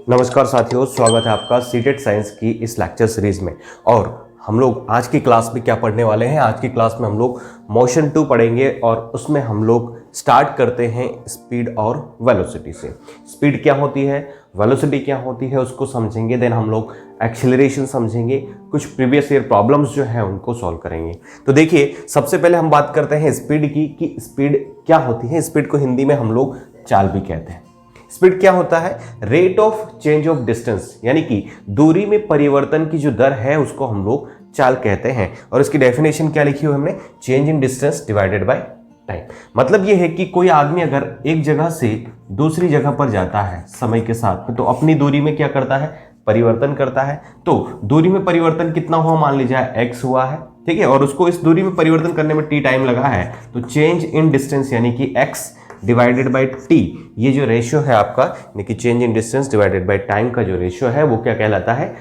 नमस्कार साथियों, स्वागत है आपका सीटेट साइंस की इस लेक्चर सीरीज में। और हम लोग आज की क्लास में क्या पढ़ने वाले हैं? आज की क्लास में हम लोग मोशन 2 पढ़ेंगे और उसमें हम लोग स्टार्ट करते हैं स्पीड और वेलोसिटी से। स्पीड क्या होती है, वेलोसिटी क्या होती है, उसको समझेंगे। देन हम लोग एक्सेलरेशन समझेंगे, कुछ प्रीवियस ईयर प्रॉब्लम्स जो हैं उनको सॉल्व करेंगे। तो देखिए, सबसे पहले हम बात करते हैं स्पीड की कि स्पीड क्या होती है। स्पीड को हिंदी में हम लोग चाल भी कहते हैं। स्पीड क्या होता है? Rate of change of distance, यानी कि दूरी में परिवर्तन की जो दर है उसको हम लोग चाल कहते हैं। और इसकी डेफिनेशन क्या लिखी हुई हमने? Change in distance divided by time. मतलब ये है कि कोई आदमी अगर एक जगह से दूसरी जगह पर जाता है समय के साथ में, तो अपनी दूरी में क्या करता है? परिवर्तन करता है। तो दूरी में परिवर्तन कितना हुआ? मान लीजिए x हुआ है, ठीक है, और उसको इस दूरी में परिवर्तन करने में t टाइम लगा है। तो चेंज इन डिस्टेंस यानी कि x डिवाइडेड बाय t, ये जो रेशियो है आपका, यानी कि change in distance divided by time का जो रेशियो है वो क्या कहलाता है?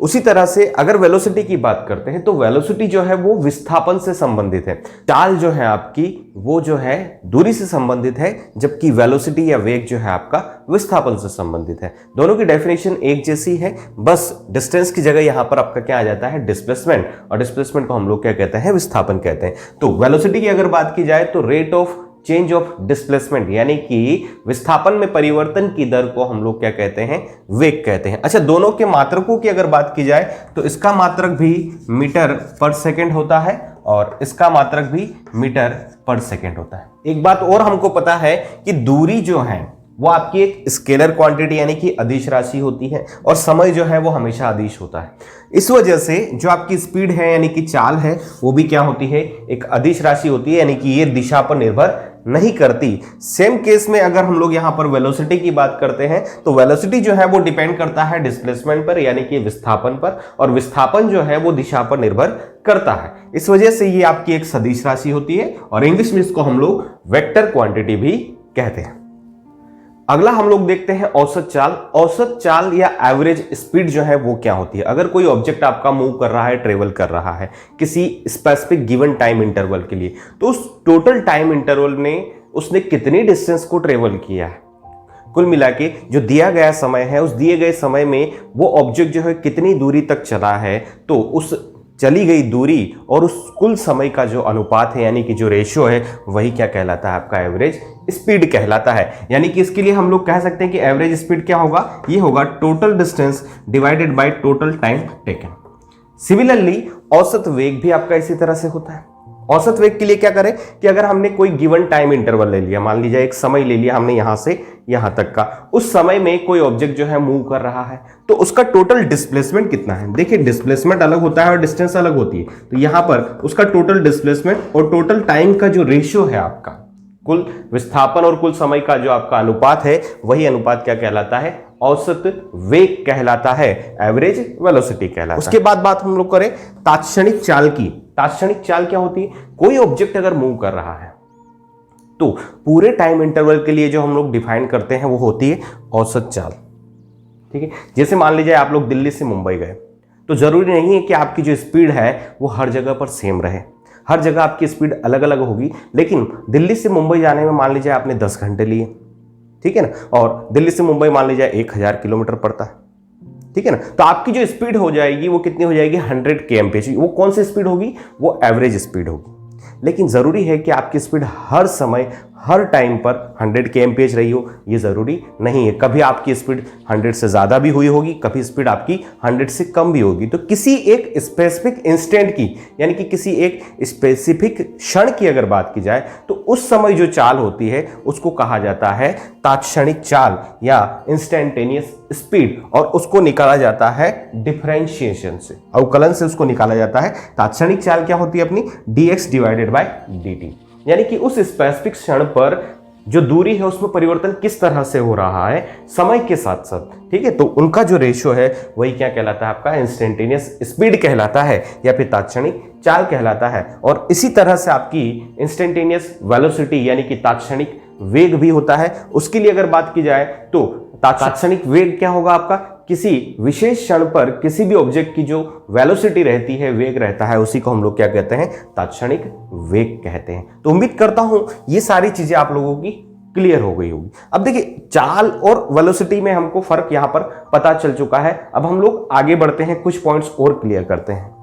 उसी तरह से अगर वेलोसिटी की बात करते हैं तो वेलोसिटी जो है वो विस्थापन से संबंधित है। चाल जो है आपकी वो जो है दूरी से संबंधित है, जबकि वेलोसिटी या वेग जो है आपका विस्थापन से संबंधित है। दोनों की डेफिनेशन एक जैसी है, बस डिस्टेंस की जगह यहां पर आपका क्या आ जाता है? डिस्प्लेसमेंट। और डिस्प्लेसमेंट को हम लोग क्या कहते हैं? विस्थापन कहते हैं। तो वेलोसिटी की अगर बात की जाए तो rate of change of displacement यानी कि विस्थापन में परिवर्तन की दर को हम लोग क्या कहते हैं? वेग कहते हैं। अच्छा, दोनों के मात्रकों की अगर बात की जाए तो इसका मात्रक भी मीटर पर सेकंड होता है और इसका मात्रक भी मीटर पर सेकंड होता है। एक बात और हमको पता है कि दूरी जो है वो आपकी एक स्केलर क्वांटिटी यानी कि अदिश राशि होती है और समय जो है वो हमेशा अदिश होता है। इस वजह से जो आपकी स्पीड है यानी कि चाल है वो भी क्या होती है? एक अदिश राशि होती है, यानी कि ये दिशा पर निर्भर नहीं करती। सेम केस में अगर हम लोग यहां पर वेलोसिटी की बात करते हैं तो वेलोसिटी जो है वो डिपेंड करता है डिस्प्लेसमेंट पर यानी कि विस्थापन पर, और विस्थापन जो है वो दिशा पर निर्भर करता है। इस वजह से ये आपकी एक सदिश राशि होती है और इंग्लिश में इसको हम लोग वेक्टर क्वांटिटी भी कहते हैं। अगला हम लोग देखते हैं औसत चाल। औसत चाल या एवरेज स्पीड जो है वो क्या होती है? अगर कोई ऑब्जेक्ट आपका मूव कर रहा है, ट्रेवल कर रहा है किसी स्पेसिफिक गिवन टाइम इंटरवल के लिए, तो उस टोटल टाइम इंटरवल में उसने कितनी डिस्टेंस को ट्रेवल किया है, कुल मिला के जो दिया गया समय है, उस दिए गए समय में वो ऑब्जेक्ट जो है कितनी दूरी तक चला है, तो उस चली गई दूरी और उस कुल समय का जो अनुपात है यानी कि जो रेशियो है वही क्या कहलाता है? आपका एवरेज स्पीड कहलाता है। यानी कि इसके लिए हम लोग कह सकते हैं कि एवरेज स्पीड क्या होगा? ये होगा total distance divided by total time taken. Similarly औसत वेग भी आपका इसी तरह से होता है। औसत वेग के लिए क्या करें कि अगर हमने कोई गिवन टाइम इंटरवल ले लिया, मान लीजिए एक समय ले लिया हमने यहां से यहां तक का, उस समय में कोई ऑब्जेक्ट जो है मूव कर रहा है, तो उसका टोटल डिस्प्लेसमेंट कितना है? देखिए, डिस्प्लेसमेंट अलग होता है और डिस्टेंस अलग होती है। तो यहां पर उसका टोटल डिस्प्लेसमेंट और टोटल टाइम का जो रेशियो है आपका, कुल विस्थापन और कुल समय का जो आपका अनुपात है, वही अनुपात क्या कहलाता है? औसत वेग कहलाता है, एवरेज वेलोसिटी कहलाता है। उसके बाद बात हम लोग करें तात्क्षणिक चाल की। तात्क्षणिक चाल क्या होती है? कोई ऑब्जेक्ट अगर मूव कर रहा है तो पूरे टाइम इंटरवल के लिए जो हम लोग डिफाइन करते हैं वो होती है औसत चाल, ठीक है। जैसे मान लीजिए आप लोग दिल्ली से मुंबई गए, तो जरूरी नहीं है कि आपकी जो स्पीड है वो हर जगह पर सेम रहे, हर जगह आपकी स्पीड अलग अलग होगी। लेकिन दिल्ली से मुंबई जाने में मान लीजिए आपने 10 घंटे लिए, ठीक है ना, और दिल्ली से मुंबई मान लीजिए 1000 किलोमीटर पड़ता है, ठीक है ना, तो आपकी जो स्पीड हो जाएगी वो कितनी हो जाएगी? 100 kmph। वो कौन सी स्पीड होगी? वो एवरेज स्पीड होगी। लेकिन जरूरी है कि आपकी स्पीड हर समय हर टाइम पर 100 kmph रही हो, ये जरूरी नहीं है। कभी आपकी स्पीड 100 से ज्यादा भी हुई होगी, कभी स्पीड आपकी 100 से कम भी होगी। तो किसी एक स्पेसिफिक इंस्टेंट की यानी कि किसी एक स्पेसिफिक क्षण की अगर बात की जाए तो उस समय जो चाल होती है उसको कहा जाता है तात्क्षणिक चाल या इंस्टेंटेनियस स्पीड, और उसको निकाला जाता है डिफरेंशिएशन से, अवकलन से उसको निकाला जाता है। तात्क्षणिक चाल क्या होती है अपनी? dx डिवाइडेड बाय dt, यानी कि उस स्पेसिफिक क्षण पर जो दूरी है उसमें परिवर्तन किस तरह से हो रहा है समय के साथ साथ, ठीक है, तो उनका जो रेशियो है वही क्या कहलाता है? आपका इंस्टेंटेनियस स्पीड कहलाता है या फिर तात्क्षणिक चाल कहलाता है। और इसी तरह से आपकी इंस्टेंटेनियस वेलोसिटी यानी कि तात्क्षणिक वेग भी होता है। उसके लिए अगर बात की जाए तो तात्क्षणिक वेग क्या होगा आपका? किसी विशेष क्षण पर किसी भी ऑब्जेक्ट की जो वेलोसिटी रहती है, वेग रहता है, उसी को हम लोग क्या कहते हैं? तात्क्षणिक वेग कहते हैं। तो उम्मीद करता हूं ये सारी चीजें आप लोगों की क्लियर हो गई होगी। अब देखिए चाल और वेलोसिटी में हमको फर्क यहां पर पता चल चुका है। अब हम लोग आगे बढ़ते हैं, कुछ पॉइंट्स और क्लियर करते हैं।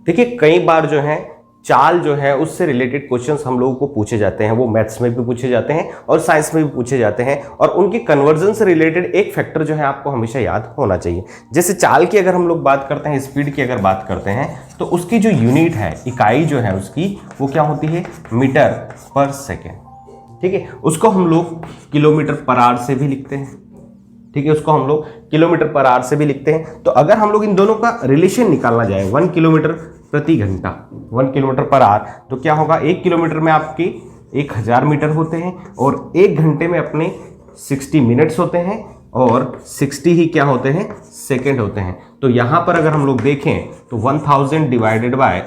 देखिए कई बार जो है चाल जो है उससे रिलेटेड क्वेश्चंस हम लोगों को पूछे जाते हैं, वो मैथ्स में भी पूछे जाते हैं और साइंस में भी पूछे जाते हैं, और उनके कन्वर्जन से रिलेटेड एक फैक्टर जो है आपको हमेशा याद होना चाहिए। जैसे चाल की अगर हम लोग बात करते हैं, स्पीड की अगर बात करते हैं, तो उसकी जो यूनिट है, इकाई जो है उसकी, वो क्या होती है, मीटर पर सेकेंड। ठीक है, उसको हम लोग किलोमीटर पर आवर से भी लिखते हैं। ठीक है, उसको हम लोग किलोमीटर पर आवर से भी लिखते हैं। तो अगर हम लोग इन दोनों का रिलेशन निकालना जाए, 1 किलोमीटर प्रति घंटा, 1 किलोमीटर पर आवर, तो क्या होगा, 1 किलोमीटर में आपके 1000 मीटर होते हैं, और 1 घंटे में अपने 60 मिनट्स होते हैं, और 60 ही क्या होते हैं, सेकेंड होते हैं। तो यहां पर अगर हम लोग देखें तो 1000 divided by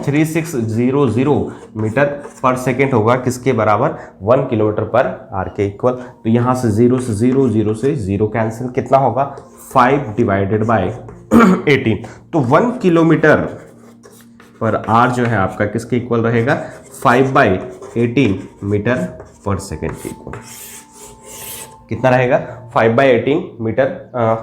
3600 metre per second होगा, किसके बराबर, 1 किलोमीटर पर आवर के इक्वल। तो यहां से 0 से 0, 0 से 0 कैंसिल, कितना होगा, 5 डिवाइडेड बाय 18। तो 1 किलोमीटर पर आवर जो है आपका किसके इक्वल रहेगा, 5/18 मीटर पर सेकेंड के इक्वल। कितना रहेगा, 5/18 मीटर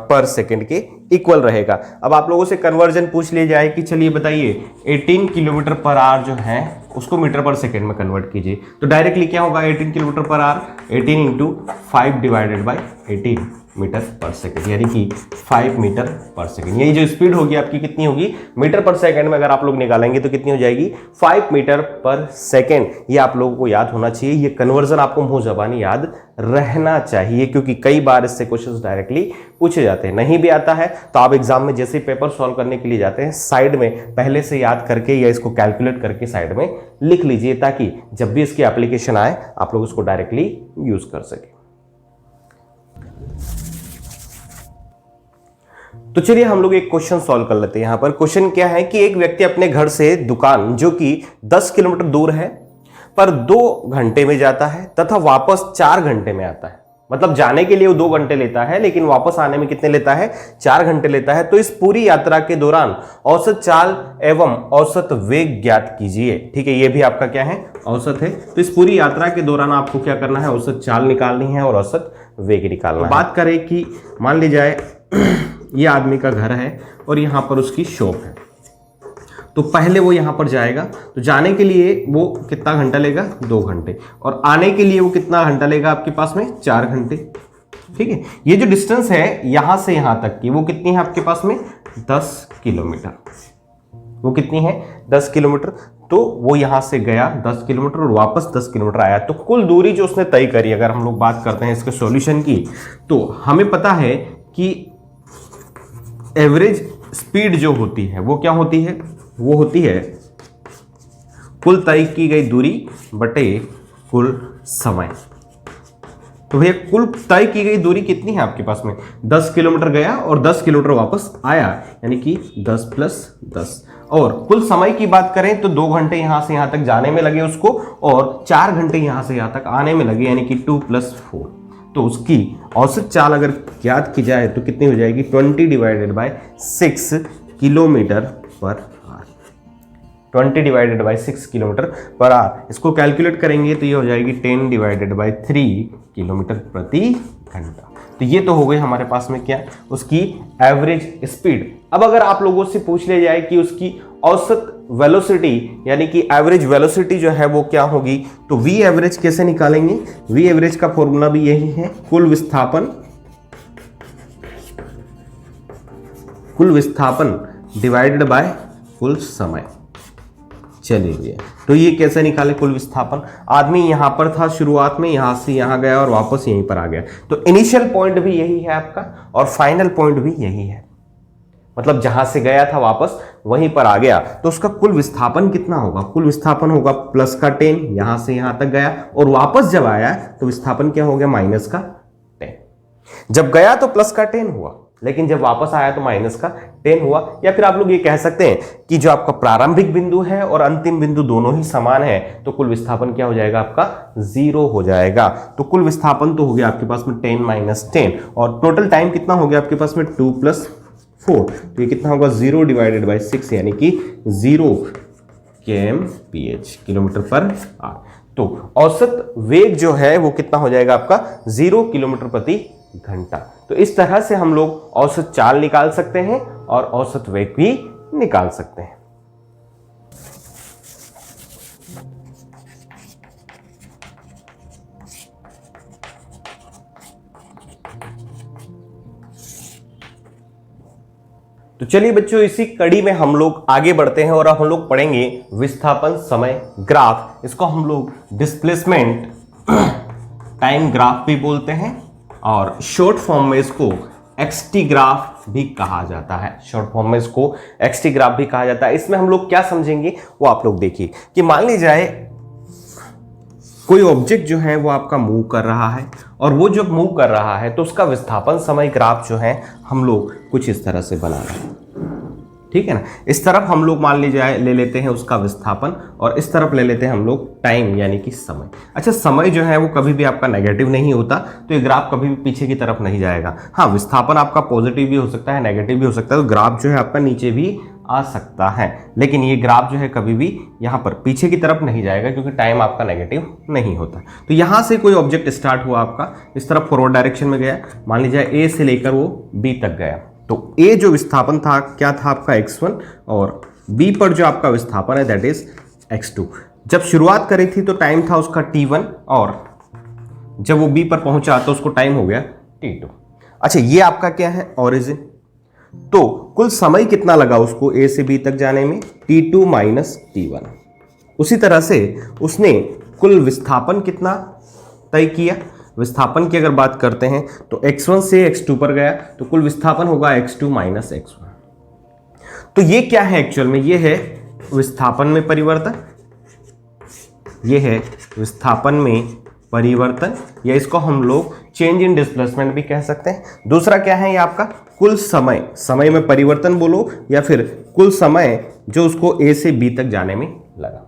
पर सेकेंड के इक्वल रहेगा। अब आप लोगों से कन्वर्जन पूछ लिया जाए कि चलिए बताइए 18 किलोमीटर पर आवर जो है उसको मीटर पर सेकेंड में कन्वर्ट कीजिए, तो डायरेक्टली क्या होगा, 18 kilometre per hour 18 into 5 divided by 18 metre per second, यानी कि 5 मीटर पर सेकेंड। यही जो स्पीड होगी आपकी कितनी होगी, मीटर पर सेकेंड में अगर आप लोग निकालेंगे तो कितनी हो जाएगी, 5 मीटर पर सेकेंड। ये आप लोगों को याद होना चाहिए, ये कन्वर्जन आपको मुंह जबानी याद रहना चाहिए, क्योंकि कई बार इससे क्वेश्चंस डायरेक्टली पूछे जाते हैं। नहीं भी आता है तो आप एग्जाम में जैसे पेपर सॉल्व करने के लिए जाते हैं, साइड में पहले से याद करके या इसको कैलकुलेट करके साइड में लिख लीजिए, ताकि जब भी इसकी एप्लीकेशन आए आप लोग उसको डायरेक्टली यूज कर सके। तो चलिए हम लोग एक क्वेश्चन सॉल्व कर लेते हैं। यहां पर क्वेश्चन क्या है कि एक व्यक्ति अपने घर से दुकान जो कि 10 किलोमीटर दूर है पर 2 घंटे में जाता है तथा वापस 4 घंटे में आता है। मतलब जाने के लिए वो 2 घंटे लेता है, लेकिन वापस आने में कितने लेता है, 4 घंटे लेता है। तो इस पूरी यात्रा के दौरान औसत चाल एवं औसत वेग ज्ञात कीजिए। ठीक है, ये भी आपका क्या है, औसत है। तो इस पूरी यात्रा के दौरान आपको क्या करना है, औसत चाल निकालनी है और औसत वेग निकालना है। बात करें कि मान ली जाए ये आदमी का घर है और यहां पर उसकी शॉप है, तो पहले वो यहां पर जाएगा, तो जाने के लिए वो कितना घंटा लेगा, 2 घंटे, और आने के लिए वो कितना घंटा लेगा आपके पास में, 4 घंटे। ठीक है, ये जो डिस्टेंस है यहां से यहां तक की, वो कितनी है आपके पास में, 10 किलोमीटर। वो कितनी है, 10 किलोमीटर। तो वो यहां से गया 10 किलोमीटर और वापस 10 किलोमीटर आया। तो कुल दूरी जो उसने तय करी, अगर हम लोग बात करते हैं इसके सॉल्यूशन की, तो हमें पता है कि एवरेज स्पीड जो होती है वो क्या होती है, वो होती है कुल तय की गई दूरी बटे कुल समय। तो भैया कुल तय की गई दूरी कितनी है आपके पास में, 10 किलोमीटर गया और 10 किलोमीटर वापस आया, यानी कि 10 + 10। और कुल समय की बात करें तो 2 घंटे यहां से यहां तक जाने में लगे उसको, और 4 घंटे यहां से यहां तक आने में लगे, यानी कि 2 + 4। तो उसकी औसत चाल अगर ज्ञात की जाए तो कितनी हो जाएगी, 20 divided by 6 kilometre per our. 20 divided by 6 kilometre per our, इसको कैलकुलेट करेंगे तो ये हो जाएगी 10 डिवाइडेड बाय 3 किलोमीटर प्रति घंटा। तो ये तो हो गई हमारे पास में क्या, उसकी एवरेज स्पीड। अब अगर आप लोगों से पूछ लिया जाए कि उसकी औसत वेलोसिटी, यानी कि एवरेज वेलोसिटी जो है वो क्या होगी, तो वी एवरेज कैसे निकालेंगे, वी एवरेज का फॉर्मूला भी यही है, कुल विस्थापन डिवाइडेड बाय कुल समय। चलिए तो ये कैसे निकाले कुल विस्थापन, आदमी यहां पर था शुरुआत में, यहां से यहां गया और वापस यहीं पर आ गया, तो इनिशियल पॉइंट भी यही है आपका और फाइनल पॉइंट भी यही है। मतलब जहां से गया था वापस वहीं पर आ गया, तो उसका कुल विस्थापन कितना होगा, कुल विस्थापन होगा प्लस का 10, यहां से यहां तक गया और वापस जब आया तो विस्थापन क्या हो गया, माइनस का 10। जब गया तो प्लस का 10 हुआ, लेकिन जब वापस आया तो माइनस का 10 हुआ। या फिर आप लोग ये कह सकते हैं कि जो आपका प्रारंभिक बिंदु है और अंतिम बिंदु दोनों ही समान है, तो कुल विस्थापन क्या हो जाएगा आपका, 0 हो जाएगा। तो कुल विस्थापन तो हो गया आपके पास में 10 - 10, और टोटल टाइम कितना हो गया आपके पास में 2 + 4, तो ये कितना होगा 0 डिवाइडेड बाय 6, यानी कि 0 kmph, किलोमीटर पर आवर। तो औसत वेग जो है वो कितना हो जाएगा आपका 0 किलोमीटर प्रति घंटा। तो इस तरह से हम लोग औसत चाल निकाल सकते हैं और औसत वेग भी निकाल सकते हैं। तो चलिए बच्चों, इसी कड़ी में हम लोग आगे बढ़ते हैं और अब हम लोग पढ़ेंगे विस्थापन समय ग्राफ। इसको हम लोग डिस्प्लेसमेंट टाइम ग्राफ भी बोलते हैं और शॉर्ट फॉर्म में इसको एक्सटी ग्राफ भी कहा जाता है। शॉर्ट फॉर्म में इसको एक्सटी ग्राफ भी कहा जाता है। इसमें हम लोग क्या समझेंगे वो आप लोग देखिए कि मान ली जाए कोई ऑब्जेक्ट जो है वो आपका मूव कर रहा है और वो जब मूव कर रहा है तो उसका विस्थापन समय ग्राफ जो है हम लोग कुछ इस तरह से बना रहे हैं, ठीक है ना। इस तरफ हम लोग मान लीजिए ले लेते हैं उसका विस्थापन और इस तरफ ले लेते हैं हम लोग टाइम यानी कि समय। अच्छा, समय जो है वो कभी भी आपका नेगेटिव नहीं होता, तो ये ग्राफ कभी भी पीछे की तरफ नहीं जाएगा। हाँ, विस्थापन आपका पॉजिटिव भी हो सकता है, नेगेटिव भी हो सकता है, तो ग्राफ जो है आपका नीचे भी आ सकता है, लेकिन ये ग्राफ जो है कभी भी यहाँ पर पीछे की तरफ नहीं जाएगा क्योंकि टाइम आपका नेगेटिव नहीं होता। तो यहाँ से कोई ऑब्जेक्ट स्टार्ट हुआ आपका, इस तरफ फॉरवर्ड डायरेक्शन में गया, मान लीजिए ए से लेकर वो बी तक गया, तो ए जो विस्थापन था क्या था आपका x1 और बी पर जो आपका विस्थापन है दैट इज x2। जब शुरुआत करी थी तो टाइम था उसका t1 और जब वो बी पर पहुंचा तो उसको टाइम हो गया t2। अच्छा, ये आपका क्या है ओरिजिन, तो कुल समय कितना लगा उसको ए से बी तक जाने में t2 माइनस t1। उसी तरह से उसने कुल विस्थापन कितना तय किया, विस्थापन की अगर बात करते हैं तो x1 से x2 पर गया तो कुल विस्थापन होगा x2 माइनस x1। तो ये क्या है एक्चुअल में, ये है विस्थापन में परिवर्तन, ये है विस्थापन में परिवर्तन, या इसको हम लोग चेंज इन डिस्प्लेसमेंट भी कह सकते हैं। दूसरा क्या है ये आपका कुल समय, समय में परिवर्तन बोलो या फिर कुल समय जो उसको ए से बी तक जाने में लगा।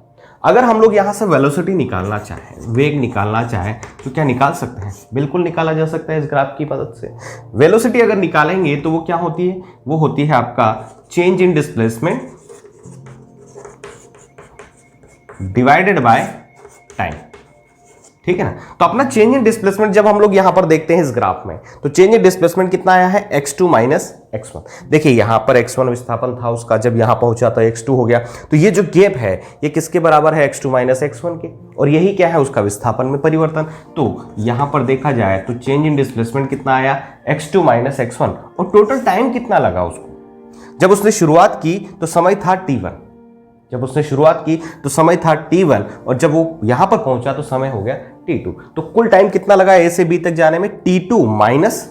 अगर हम लोग यहाँ से वेलोसिटी निकालना चाहें, वेग निकालना चाहें, तो क्या निकाल सकते हैं? बिल्कुल निकाला जा सकता है इस ग्राफ की मदद से। वेलोसिटी अगर निकालेंगे तो वो क्या होती है, वो होती है आपका change in displacement divided by time, ठीक है ना। तो अपना चेंज इन डिस्प्लेसमेंट जब हम लोग यहां पर देखते हैं इस ग्राफ में, तो चेंज इन डिस्प्लेसमेंट कितना आया है x2 माइनस x1। देखिए यहां पर x1 विस्थापन था उसका, जब यहां पहुंचा तो x2 हो गया, तो ये जो गैप है ये किसके बराबर है, x2 माइनस x1 के, और यही क्या है उसका विस्थापन में परिवर्तन। तो यहां पर देखा जाए तो चेंज इन डिस्प्लेसमेंट कितना आया x2 माइनस x1, और टोटल टाइम कितना लगा उसको। जब उसने शुरुआत की तो समय था t1, जब उसने शुरुआत की तो समय था t1 और जब वो यहां पर पहुंचा तो समय हो गया t2। तो कुल टाइम कितना लगा ए से बी तक जाने में, t2 माइनस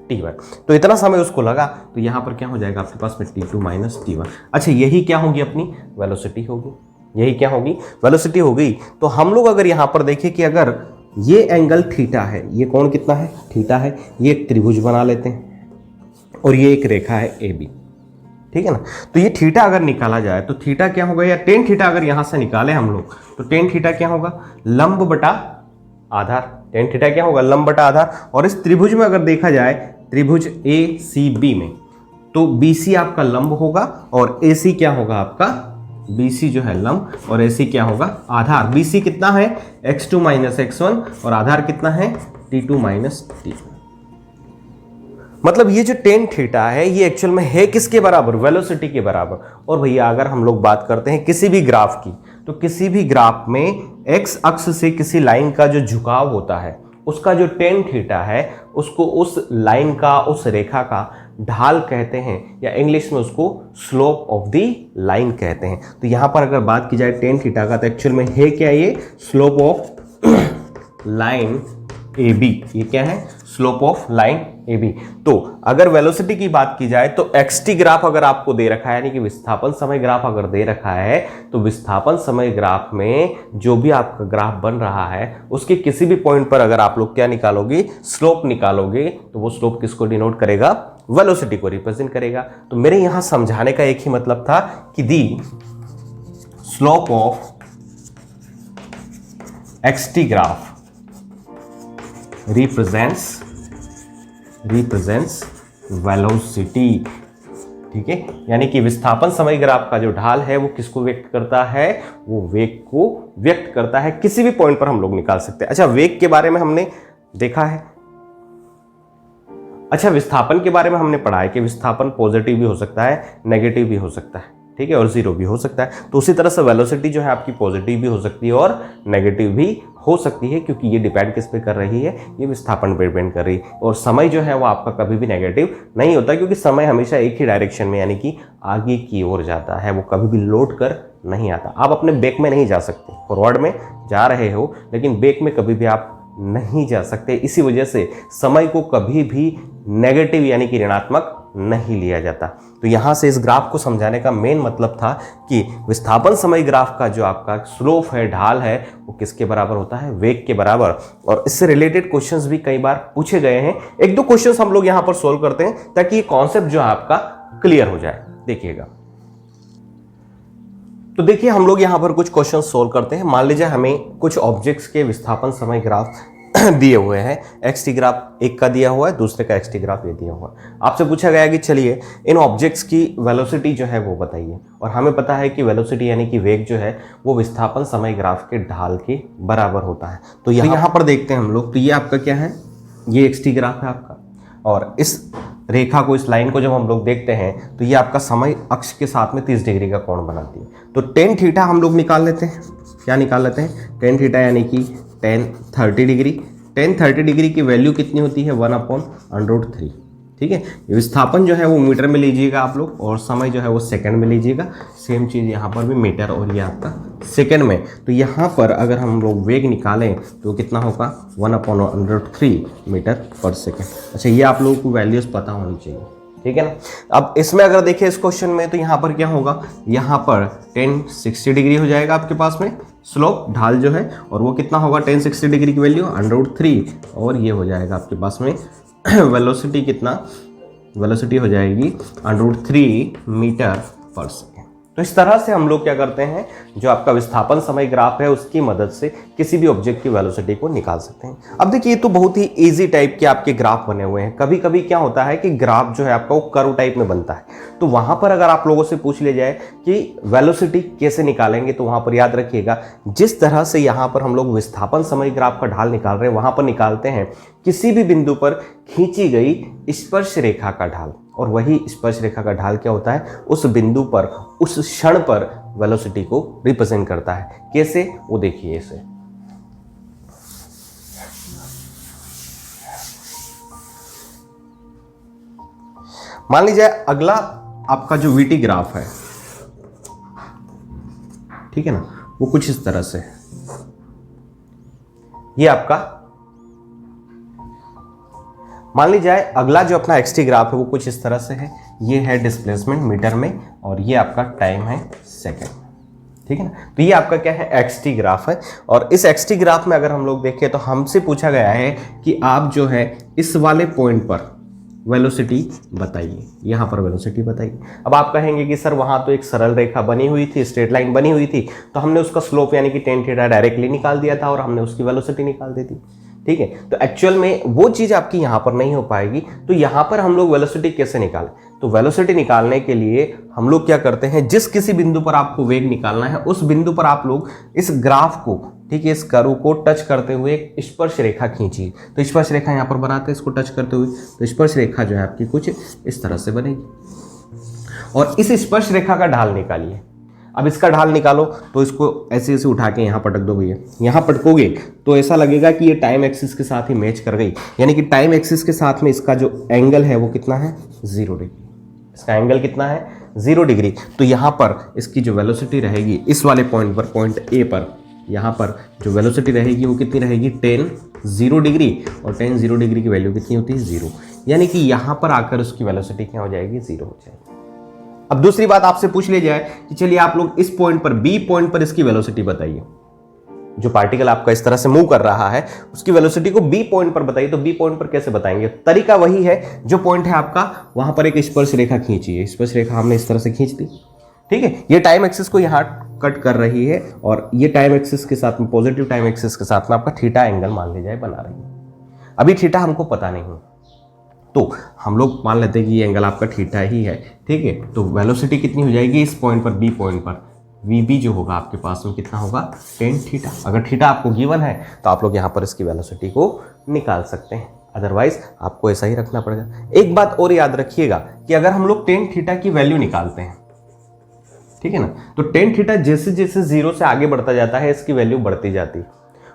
t1। तो इतना समय उसको लगा, तो यहां पर क्या हो जाएगा आपके पास में t2 माइनस t1। अच्छा, यही क्या होगी अपनी वेलोसिटी होगी, यही क्या होगी वेलोसिटी होगी। तो हम लोग अगर यहां पर देखें कि अगर ये एंगल थीटा है, ये कोण कितना है थीटा है, ये एक त्रिभुज बना लेते हैं और ये एक रेखा है ए बी, ठीक है ना। तो ये थीटा अगर निकाला जाए तो थीटा क्या होगा, या टेन थीटा अगर यहां से निकाले हम लोग तो टेन थीटा क्या होगा, लंब बटा आधार। टेन थीटा क्या होगा, लंब बटा आधार। और इस त्रिभुज में अगर देखा जाए, त्रिभुज ए सी बी में, तो BC आपका लंब होगा और AC क्या होगा आपका, BC जो है लंब और AC क्या होगा आधार। BC कितना है x2 माइनस x1 और आधार कितना है t2 माइनस t1। मतलब ये जो टेन थीटा है ये एक्चुअल में है किसके बराबर, वेलोसिटी के बराबर। और भैया अगर हम लोग बात करते हैं किसी भी ग्राफ की, तो किसी भी ग्राफ में x अक्ष से किसी लाइन का जो झुकाव होता है उसका जो टेन थीटा है उसको उस लाइन का, उस रेखा का ढाल कहते हैं, या इंग्लिश में उसको स्लोप ऑफ द लाइन कहते हैं। तो यहां पर अगर बात की जाए टेन थीटा का, तो एक्चुअल में है क्या, ये slope of line A B. ये क्या है, slope of line A B. तो अगर वेलोसिटी की बात की जाए तो एक्सटी ग्राफ अगर आपको दे रखा है, यानी कि विस्थापन समय ग्राफ अगर दे रखा है, तो विस्थापन समय ग्राफ में जो भी आपका ग्राफ बन रहा है उसके किसी भी पॉइंट पर अगर आप लोग क्या निकालोगे, स्लोप निकालोगे, तो वो स्लोप किसको डिनोट करेगा, वेलोसिटी को रिप्रेजेंट करेगा। तो मेरे यहां समझाने का एक ही मतलब था कि the slope of x t graph represents velocity, ठीक है, यानी कि विस्थापन समय ग्राफ का जो ढाल है वो किसको व्यक्त करता है, वो वेग को व्यक्त करता है। किसी भी पॉइंट पर हम लोग निकाल सकते हैं। अच्छा, वेग के बारे में हमने देखा है। अच्छा, विस्थापन के बारे में हमने पढ़ा है कि विस्थापन पॉजिटिव भी हो सकता है, नेगेटिव भी हो सकता है, ठीक है, और जीरो भी हो सकता है। तो उसी तरह से वेलोसिटी जो है आपकी पॉजिटिव भी हो सकती है और नेगेटिव भी हो सकती है, क्योंकि ये डिपेंड किस पे कर रही है, ये विस्थापन पे डिपेंड कर रही है। और समय जो है वो आपका कभी भी नेगेटिव नहीं होता, क्योंकि समय हमेशा एक ही डायरेक्शन में यानी कि आगे की ओर जाता है, वो कभी भी लौट कर नहीं आता। आप अपने बैक में नहीं जा सकते, फॉरवर्ड में जा रहे हो लेकिन बैक में कभी भी आप नहीं जा सकते। इसी वजह से समय को कभी भी नेगेटिव यानी कि ऋणात्मक नहीं लिया जाता। तो यहां से इस ग्राफ को समझाने का मेन मतलब था कि विस्थापन समय ग्राफ का जो आपका स्लोप है, ढाल है, वो किसके बराबर होता है, वेग के बराबर। और इससे रिलेटेड क्वेश्चंस भी कई बार पूछे गए हैं। एक दो क्वेश्चंस हम लोग यहां पर सोल्व करते हैं ताकि ये कॉन्सेप्ट जो है आपका क्लियर हो जाए। देखिएगा, तो देखिए हम लोग यहां पर कुछ क्वेश्चन सोल्व करते हैं। मान लीजिए हमें कुछ ऑब्जेक्ट्स के विस्थापन समय ग्राफ दिए हुए हैं। एक्स टी ग्राफ एक का दिया हुआ है, दूसरे का एक्स टी ग्राफ ये दिया हुआ है। आपसे पूछा गया कि चलिए इन ऑब्जेक्ट्स की वेलोसिटी जो है वो बताइए, और हमें पता है कि वेलोसिटी यानी कि वेग जो है वो विस्थापन समय ग्राफ के ढाल के बराबर होता है। तो यहाँ पर देखते हैं हम लोग, तो ये आपका क्या है, ये एक्स टी ग्राफ है आपका, और इस रेखा को, इस लाइन को जब हम लोग देखते हैं तो ये आपका समय अक्ष के साथ में 30 डिग्री का कोण बनाती है। तो टेन थीटा हम लोग निकाल लेते हैं। क्या निकाल लेते हैं, टेन थीटा यानी कि टेन 30 डिग्री। टेन 30 डिग्री की वैल्यू कितनी होती है, 1/√3। ठीक है, विस्थापन जो है वो मीटर में लीजिएगा आप लोग, और समय जो है वो सेकंड में लीजिएगा। सेम चीज़ यहाँ पर भी मीटर और ये आपका सेकंड में। तो यहाँ पर अगर हम लोग वेग निकालें तो कितना होगा, 1/√3 मीटर पर सेकेंड। अच्छा, ये आप लोगों को वैल्यूज़ पता होनी चाहिए, ठीक है ना। अब इसमें अगर देखें इस क्वेश्चन में, तो यहाँ पर क्या होगा, यहाँ पर 1060 डिग्री हो जाएगा आपके पास में स्लोप, ढाल जो है, और वो कितना होगा 1060 डिग्री की वैल्यू √3, और ये हो जाएगा आपके पास में वेलोसिटी कितना, वेलोसिटी हो जाएगी √3 मीटर पर सेकेंड। तो इस तरह से हम लोग क्या करते हैं, जो आपका विस्थापन समय ग्राफ है उसकी मदद से किसी भी ऑब्जेक्ट की वेलोसिटी को निकाल सकते हैं। अब देखिए, ये तो बहुत ही इजी टाइप के आपके ग्राफ बने हुए हैं। कभी कभी क्या होता है कि ग्राफ जो है आपका वो कर्व टाइप में बनता है, तो वहां पर अगर आप लोगों से पूछ लिया जाए कि वेलोसिटी कैसे निकालेंगे, तो वहां पर याद रखिएगा, जिस तरह से यहाँ पर हम लोग विस्थापन समय ग्राफ का ढाल निकाल रहे हैं, वहां पर निकालते हैं किसी भी बिंदु पर खींची गई स्पर्श रेखा का ढाल, और वही स्पर्श रेखा का ढाल क्या होता है, उस बिंदु पर, उस क्षण पर वेलोसिटी को रिप्रेजेंट करता है। कैसे, वो देखिए इसे। मान लीजिए अगला आपका जो वीटी ग्राफ है, ठीक है ना, वो कुछ इस तरह से है। ये आपका मान लीजिए अगला जो अपना एक्सटी ग्राफ है वो कुछ इस तरह से है। ये है डिस्प्लेसमेंट मीटर में, और ये आपका टाइम है सेकंड, ठीक है ना। तो ये आपका क्या है, एक्सटी ग्राफ है। और इस एक्सटी ग्राफ में अगर हम लोग देखें तो हमसे पूछा गया है कि आप जो है इस वाले पॉइंट पर वेलोसिटी बताइए, यहाँ पर वेलोसिटी बताइए। अब आप कहेंगे कि सर वहाँ तो एक सरल रेखा बनी हुई थी, स्ट्रेट लाइन बनी हुई थी, तो हमने उसका स्लोप यानी कि टेन थीटा डायरेक्टली निकाल दिया था और हमने उसकी वेलोसिटी निकाल दी थी, ठीक है। तो एक्चुअल में वो चीज़ आपकी यहाँ पर नहीं हो पाएगी। तो यहाँ पर हम लोग वेलोसिटी कैसे निकालें, तो वेलोसिटी निकालने के लिए हम लोग क्या करते हैं, जिस किसी बिंदु पर आपको वेग निकालना है उस बिंदु पर आप लोग इस ग्राफ को, ठीक है, इस कर्व को टच करते हुए एक स्पर्श रेखा खींचिए। तो स्पर्श रेखा यहाँ पर बनाते हैं इसको टच करते हुए, तो स्पर्श रेखा जो है आपकी कुछ इस तरह से बनेगी, और इस स्पर्श रेखा का ढाल निकालिए। अब इसका ढाल निकालो तो इसको ऐसे ऐसे उठा के यहाँ पटक दोगे, यहाँ पटकोगे तो ऐसा लगेगा कि ये टाइम एक्सिस के साथ ही मैच कर गई, यानी कि टाइम एक्सिस के साथ में इसका जो एंगल है वो कितना है, 0 डिग्री। इसका एंगल कितना है, 0 डिग्री। तो यहाँ पर इसकी जो वेलोसिटी रहेगी इस वाले पॉइंट पर, पॉइंट ए पर, यहाँ पर जो वेलोसिटी रहेगी वो कितनी रहेगी, 10 डिग्री, और 10 डिग्री की वैल्यू कितनी होती है, 0, यानी कि यहाँ पर आकर उसकी वेलोसिटी क्या हो जाएगी, 0 हो जाएगी। अब दूसरी बात आपसे पूछ ली जाए कि चलिए आप लोग इस पॉइंट पर, बी पॉइंट पर इसकी वेलोसिटी बताइए। जो पार्टिकल आपका इस तरह से मूव कर रहा है उसकी वेलोसिटी को बी पॉइंट पर बताइए। तो बी पॉइंट पर कैसे बताएंगे, तरीका वही है, जो पॉइंट है आपका वहां पर एक स्पर्श रेखा खींचिए। स्पर्श रेखा हमने इस तरह से खींच दी, ठीक है। ये टाइम एक्सिस को यहाँ कट कर रही है, और ये टाइम एक्सिस के साथ में, पॉजिटिव टाइम एक्सिस के साथ में आपका थीटा एंगल मान लीजिए बना रही है। अभी थीटा हमको पता नहीं, तो हम लोग मान लेते हैं कि ये एंगल आपका थीटा ही है, ठीक है। तो वेलोसिटी कितनी हो जाएगी इस पॉइंट पर, बी पॉइंट पर, वी बी जो होगा आपके पास में कितना होगा, टेन थीटा। अगर थीटा आपको गिवन है तो आप लोग यहाँ पर इसकी वेलोसिटी को निकाल सकते हैं, अदरवाइज आपको ऐसा ही रखना पड़ेगा। एक बात और याद रखिएगा कि अगर हम लोग टेन थीटा की वैल्यू निकालते हैं, ठीक है ना, तो टेन थीटा जैसे जैसे जीरो से आगे बढ़ता जाता है इसकी वैल्यू बढ़ती जाती है,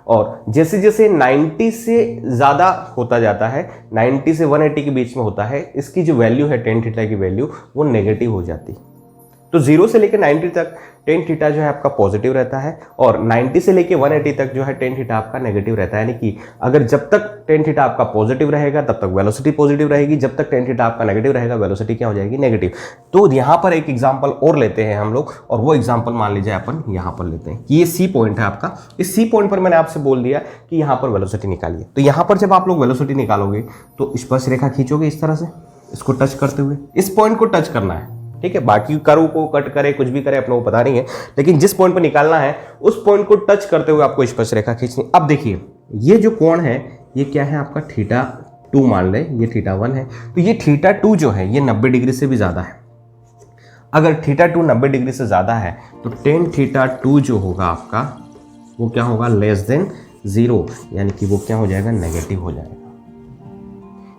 और जैसे जैसे 90 से ज़्यादा होता जाता है, 90 से 180 के बीच में होता है, इसकी जो वैल्यू है टेन थीटा की वैल्यू वो नेगेटिव हो जाती। तो 0 से लेकर 90 तक टेन थीटा जो है आपका पॉजिटिव रहता है, और 90 से लेकर 180 तक जो है टेन थीटा आपका नेगेटिव रहता है। यानी कि अगर जब तक टेन थीटा आपका पॉजिटिव रहेगा तब तक वेलोसिटी पॉजिटिव रहेगी, जब तक टेन थीटा आपका नेगेटिव रहेगा वेलोसिटी क्या हो जाएगी, नेगेटिव। तो यहाँ पर एक एग्जाम्पल और लेते हैं हम लोग, और वो एग्जाम्पल मान लीजिए अपन यहाँ पर लेते हैं कि ये सी पॉइंट है आपका। इस सी पॉइंट पर मैंने आपसे बोल दिया कि यहाँ पर वेलोसिटी निकालिए। तो यहाँ पर जब आप लोग वेलोसिटी निकालोगे तो स्पर्शरेखा खींचोगे इस तरह से, इसको टच करते हुए, इस पॉइंट को टच करना है, ठीक है। बाकी कर्व को कट करे कुछ भी करे अपने को पता नहीं है, लेकिन जिस पॉइंट पर निकालना है उस पॉइंट को टच करते हुए आपको स्पर्शरेखा खींचनी। अब देखिए ये जो कोण है ये क्या है आपका, थीटा 2 मान ले, ये थीटा 1 है, तो ये थीटा 2 जो है ये 90 डिग्री से भी ज्यादा है। अगर थीटा 2 90 डिग्री से ज्यादा है तो टेन थीटा 2 जो होगा आपका वो क्या होगा, लेस देन 0, यानी कि वो क्या हो जाएगा, नेगेटिव हो जाएगा।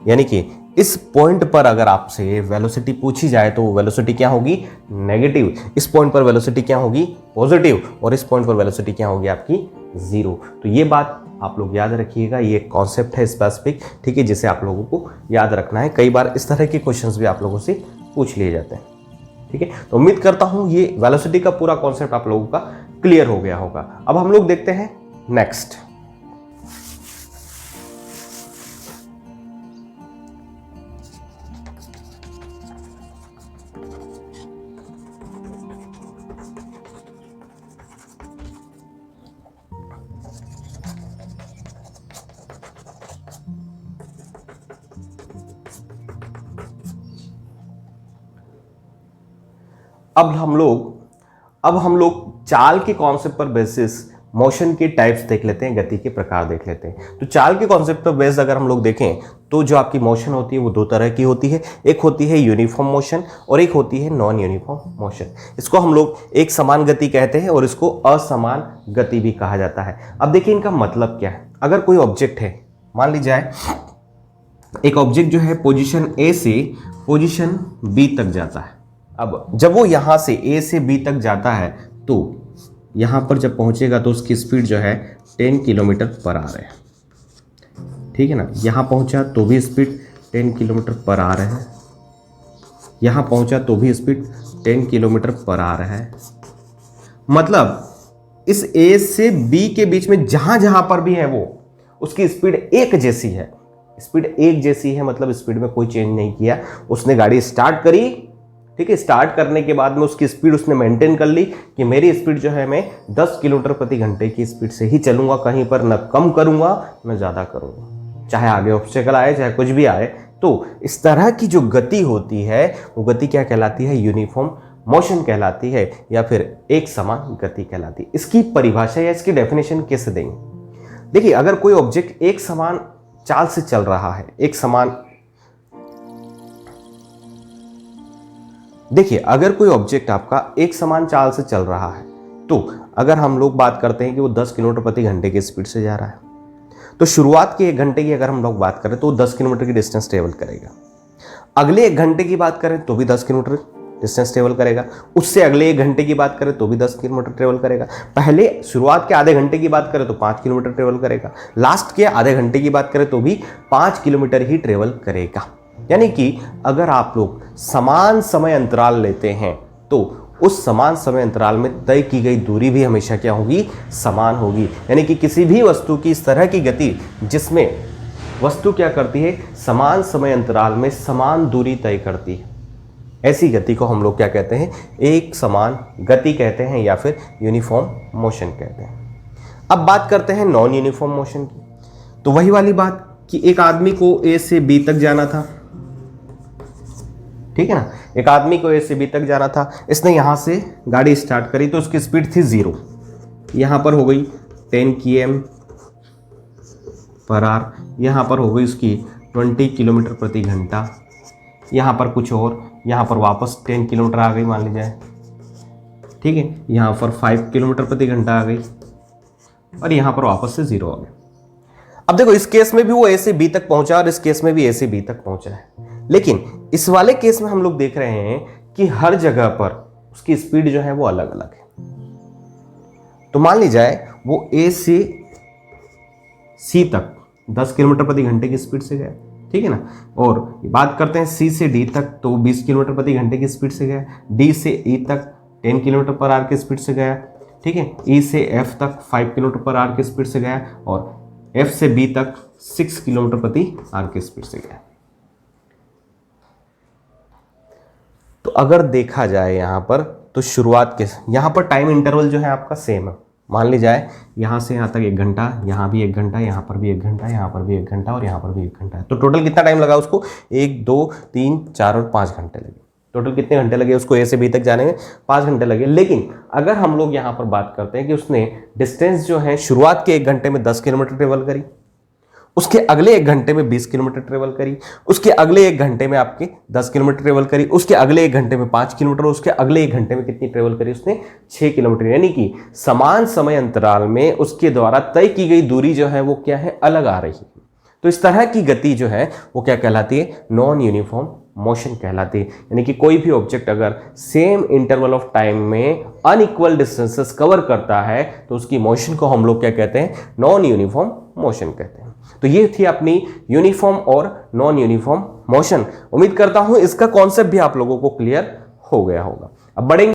यानी कि इस पॉइंट पर अगर आपसे वेलोसिटी पूछी जाए तो वेलोसिटी क्या होगी, नेगेटिव। इस पॉइंट पर वेलोसिटी क्या होगी, पॉजिटिव, और इस पॉइंट पर वेलोसिटी क्या होगी आपकी, 0। तो ये बात आप लोग याद रखिएगा, ये कॉन्सेप्ट है स्पेसिफिक, ठीक है, जिसे आप लोगों को याद रखना है। कई बार इस तरह के क्वेश्चंस भी आप लोगों से पूछ लिए जाते हैं, ठीक है। तो उम्मीद करता हूं ये वेलोसिटी का पूरा कॉन्सेप्ट आप लोगों का क्लियर हो गया होगा। अब हम लोग देखते हैं नेक्स्ट। अब हम लोग चाल के कॉन्सेप्ट पर बेसिस मोशन के टाइप्स देख लेते हैं, गति के प्रकार देख लेते हैं। तो चाल के कॉन्सेप्ट पर बेस अगर हम लोग देखें तो जो आपकी मोशन होती है वो 2 तरह की होती है। एक होती है यूनिफॉर्म मोशन और एक होती है नॉन यूनिफॉर्म मोशन। इसको हम लोग एक समान गति कहते हैं और इसको असमान गति भी कहा जाता है। अब देखिए इनका मतलब क्या है। अगर कोई ऑब्जेक्ट है, मान ली जाए एक ऑब्जेक्ट जो है पोजीशन ए से पोजीशन बी तक जाता है। अब जब वो यहां से ए से बी तक जाता है तो यहां पर जब पहुंचेगा तो उसकी स्पीड जो है 10 किलोमीटर पर आवर है, ठीक है ना। यहां पहुंचा तो भी स्पीड 10 किलोमीटर पर आवर है, यहां पहुंचा तो भी स्पीड 10 किलोमीटर पर आवर है। मतलब इस ए से बी के बीच में जहां जहां पर भी है वो उसकी स्पीड एक जैसी है। स्पीड एक जैसी है मतलब स्पीड में कोई चेंज नहीं किया। उसने गाड़ी स्टार्ट करी, ठीक है, स्टार्ट करने के बाद में उसकी स्पीड उसने मेंटेन कर ली कि मेरी स्पीड जो है मैं 10 किलोमीटर प्रति घंटे की स्पीड से ही चलूंगा, कहीं पर न कम करूंगा न ज़्यादा करूंगा, चाहे आगे ऑब्स्टेकल आए चाहे कुछ भी आए। तो इस तरह की जो गति होती है वो गति क्या कहलाती है, यूनिफॉर्म मोशन कहलाती है या फिर एक समान गति कहलाती है। इसकी परिभाषा या इसकी डेफिनेशन कैसे देंगे, देखिए अगर कोई ऑब्जेक्ट एक समान चाल से चल रहा है, देखिए अगर कोई ऑब्जेक्ट आपका एक समान चाल से चल रहा है तो अगर हम लोग बात करते हैं कि वो 10 किलोमीटर प्रति घंटे की स्पीड से जा रहा है तो शुरुआत के 1 घंटे की अगर हम लोग बात करें तो 10 किलोमीटर की डिस्टेंस ट्रेवल करेगा। अगले 1 घंटे की बात करें तो भी 10 किलोमीटर डिस्टेंस ट्रेवल करेगा। उससे अगले 1 घंटे की बात करें तो भी 10 किलोमीटर ट्रेवल करेगा। पहले शुरुआत के आधे घंटे की बात करें तो 5 किलोमीटर ट्रेवल करेगा। लास्ट के आधे घंटे की बात करें तो भी 5 किलोमीटर ही ट्रेवल करेगा। यानी कि अगर आप लोग समान समय अंतराल लेते हैं तो उस समान समय अंतराल में तय की गई दूरी भी हमेशा क्या होगी, समान होगी। यानी कि किसी भी वस्तु की इस तरह की गति जिसमें वस्तु क्या करती है, समान समय अंतराल में समान दूरी तय करती है, ऐसी गति को हम लोग क्या कहते हैं, एक समान गति कहते हैं या फिर यूनिफॉर्म मोशन कहते हैं। अब बात करते हैं नॉन यूनिफॉर्म मोशन की। तो वही वाली बात कि एक आदमी को ए से बी तक जाना था, ठीक है ना, एक आदमी को ए से बी तक जाना था। इसने यहां से गाड़ी स्टार्ट करी तो उसकी स्पीड थी 0, यहां पर हो गई 10 km पर आवर, यहां पर हो गई उसकी 20 किलोमीटर प्रति घंटा, यहाँ पर कुछ और, यहाँ पर वापस 10 किलोमीटर आ गई मान लीजिए, ठीक है, यहाँ पर 5 किलोमीटर प्रति घंटा आ गई और यहाँ पर वापस से 0 आ गया। अब देखो इस केस में भी वो ए से बी तक पहुंचा और इस केस में भी ए से बी तक पहुंचा है, लेकिन इस वाले केस में हम लोग देख रहे हैं कि हर जगह पर उसकी स्पीड जो है वो अलग अलग है। तो मान ली जाए वो ए से सी तक 10 किलोमीटर प्रति घंटे की स्पीड से गया, ठीक है ना, और बात करते हैं सी से डी तक तो 20 किलोमीटर प्रति घंटे की स्पीड से गया, डी से ई तक 10 किलोमीटर पर आवर की स्पीड से गया, ठीक है, ई से एफ तक 5 किलोमीटर पर आवर की स्पीड से गया और एफ से बी तक 6 किलोमीटर प्रति आवर की स्पीड से गया। तो अगर देखा जाए यहां पर तो शुरुआत के यहां पर टाइम इंटरवल जो है आपका सेम है। मान ली जाए यहां से यहां तक 1 घंटा, यहां भी 1 घंटा, यहां पर भी 1 घंटा, यहां पर भी 1 घंटा और यहां पर भी 1 घंटा है। तो टोटल कितना टाइम लगा उसको? 1 2 3 4 और 5 घंटे लगे। टोटल कितने घंटे लगे उसको ए से बी तक जाने में? 5 घंटे लगे। लेकिन अगर हम लोग यहाँ पर बात करते हैं कि उसने डिस्टेंस जो है शुरुआत के 1 घंटे में 10 किलोमीटर ट्रेवल करी, उसके अगले 1 घंटे में 20 किलोमीटर ट्रेवल करी, उसके अगले 1 घंटे में आपके 10 किलोमीटर ट्रेवल करी, उसके अगले 1 घंटे में 5 किलोमीटर, उसके अगले 1 घंटे में कितनी ट्रेवल करी उसने? 6 किलोमीटर। यानी कि समान समय अंतराल में उसके द्वारा तय की गई दूरी जो है वो क्या है? अलग आ रही है। तो इस तरह की गति जो है वो क्या कहलाती है? नॉन यूनिफॉर्म मोशन कहलाती है। यानी कि कोई भी ऑब्जेक्ट अगर सेम इंटरवल ऑफ टाइम में अनइक्वल डिस्टेंसेस कवर करता है तो उसकी मोशन को हम लोग क्या कहते हैं? नॉन यूनिफॉर्म मोशन कहते हैं। तो ये थी अपनी यूनिफॉर्म और नॉन यूनिफॉर्म मोशन। उम्मीद करता हूं इसका कॉन्सेप्ट भी आप लोगों को क्लियर हो गया होगा। अब बढ़ेंगे